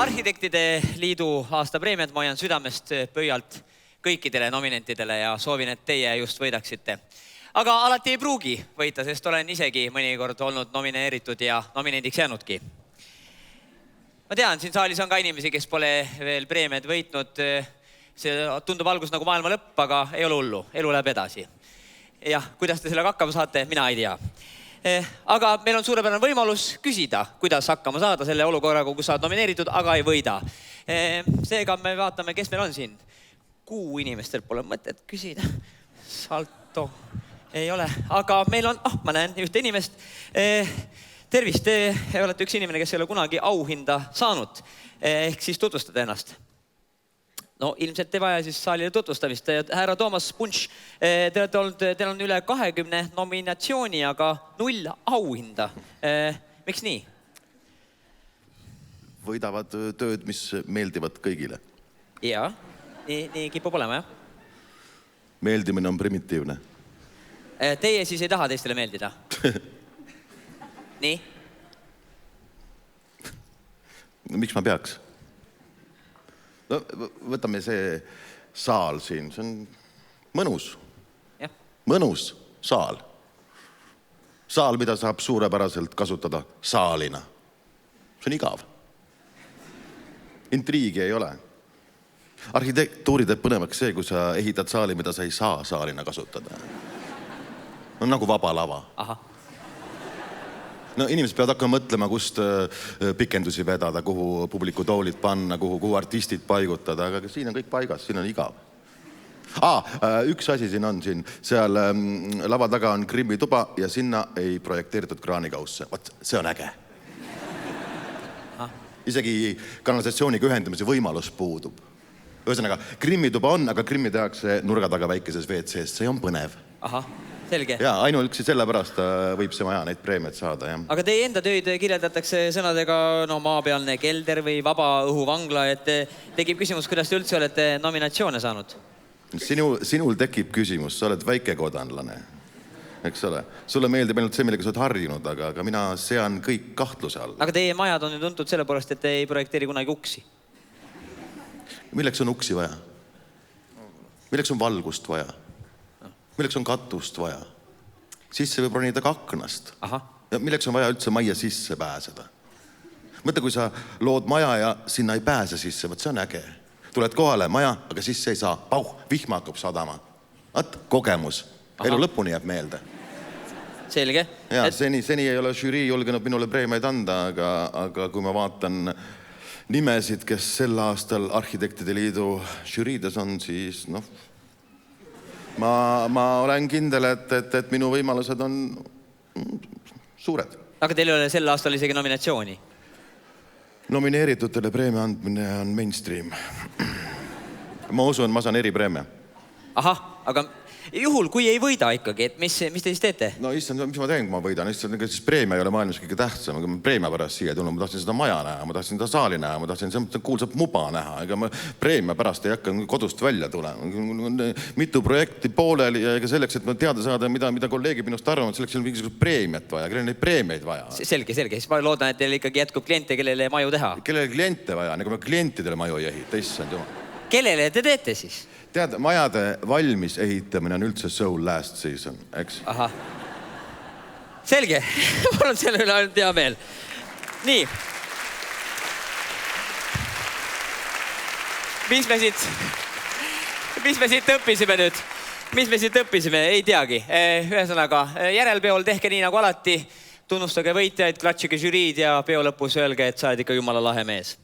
Arhitektide Liidu aastapreemiad ma hoian südamest pöialt kõikidele nominentidele ja soovin, et teie just võidaksite. Aga alati ei pruugi võita, sest olen isegi mõnikord olnud nomineeritud ja nominendiks jäänudki. Ma tean, siin saalis on ka inimesi, kes pole veel preemiad võitnud. See tundub algus nagu maailma lõpp, aga ei ole hullu. Elu läheb edasi. Jah, kuidas te sellega hakkama saate, mina ei tea. Aga meil on suurepärane võimalus küsida, kuidas hakkama saada selle olukorraga, kus saad nomineeritud, aga ei võida. Seega me vaatame, kes meil on siin. Kuu inimestel pole mõtet küsida. Salto ei ole. Aga meil on, ma näen ühte inimest. Tervist, te olete üks inimene, kes ei ole kunagi auhinda saanud. Ehk siis tutvustada ennast. No ilmselt ei vaja siis saalile tutvustamist. Härra Toomas Punš, teil on üle 20 nominatsiooni, aga 0 auhinda. Miks nii? Võidavad tööd, mis meeldivad kõigile. Jaa, nii kipub olema, jah? Meeldimine on primitiivne. Teie siis ei taha teistele meeldida? Nii? Miks ma peaks? No, võtame see saal siin, see on mõnus. Ja. Mõnus saal. Saal, mida saab suurepäraselt kasutada saalina. See on igav. Intriigi ei ole. Arhitektuuri teeb põnevaks see, kui sa ehitad saali, mida sa ei saa saalina kasutada. On nagu vaba lava. Aha. No inimesed peavad hakkama mõtlema, kust pikendusi vedada, kuhu publiku toolid panna, kuhu artistid paigutada, aga siin on kõik paigas, siin on igav. Üks asi siin on siin, seal lava taga on grimmituba ja sinna ei projekteeritud kraanikausse. Vaat, see on äge. Isegi kanalisatsiooniga ühendamise võimalus puudub. Ühesõnaga, grimmituba on, aga grimmi tehakse nurga taga väikeses WC-s, see on põnev. Aha. Selge. Ja ainuüksi sellepärast võib see maja neid preemiaid saada. Ja. Aga teie enda töid kirjeldatakse sõnadega maapealne kelder või vaba õhuvangla, et tekib küsimus, kuidas te üldse olete nominatsioone saanud? Sinul tekib küsimus, sa oled väikekodanlane, eks ole? Sulle meeldib ainult see, millega sa oled harjunud, aga mina sean kõik kahtluse all. Aga teie majad on ju tuntud selle poolest, et te ei projekteeri kunagi uksi. Milleks on uksi vaja? Milleks on valgust vaja? Milleks on katust vaja? Sisse võib ronida ka aknast. Aha. Ja milleks on vaja üldse majja sisse pääseda? Mõtle, kui sa lood maja ja sinna ei pääse sisse, võt see on äge. Tuled kohale maja, aga sisse ei saa. Pauh, vihma hakkab sadama. Vaat, kogemus. Elu lõpuni jääb meelde. Selge. Ja, seni ei ole žürii julgenud minule preemiaid anda, aga kui ma vaatan nimesid, kes sel aastal Arhitektide Liidu žüriides on, siis Ma olen kindel, et minu võimalused on suured. Aga teil ei ole sel aastal isegi nominatsiooni? Nomineeritutele preemia andmine on mainstream. Ma usun, ma saan eripreemia. Aha, aga juhul, kui ei võida ikkagi, et mis te siis teete? No issand, mis ma teen, kui ma võidan? Siis preemia ei ole maailmas kõige tähtsam. Ma preemia pärast siia tulnud, ma tahtsin seda maja näha, ma tahtsin seda saali näha, ma tahtsin seda kuulsat muba näha. Ega ma preemia pärast ei hakka kodust välja tulema. Mitu projekti pooleli ja selleks, et ma teada saada, mida kolleegid minust arvavad, selleks on mingisugust preemiat vaja, kellel neid preemiaid vaja. Selge. Siis ma loodan, et teil ikkagi jätkub kliente, kellele maju teha. Kellele kliente vaja, nagu ma klientidele maju ei ehita, issand jumal. Kellele te teete siis? Tead, majade valmis ehitamine on üldse soul last season, eks? Aha. Selge. Mul on selle üle ainult hea meel. Nii. Mis me siit õppisime nüüd? Mis me siit õppisime? Ei teagi. Ühesõnaga, järelpeol tehke nii nagu alati. Tunnustage võitjaid, klatšige žüriid ja peo lõpus öelge, et sa oled ikka jumala lahe mees.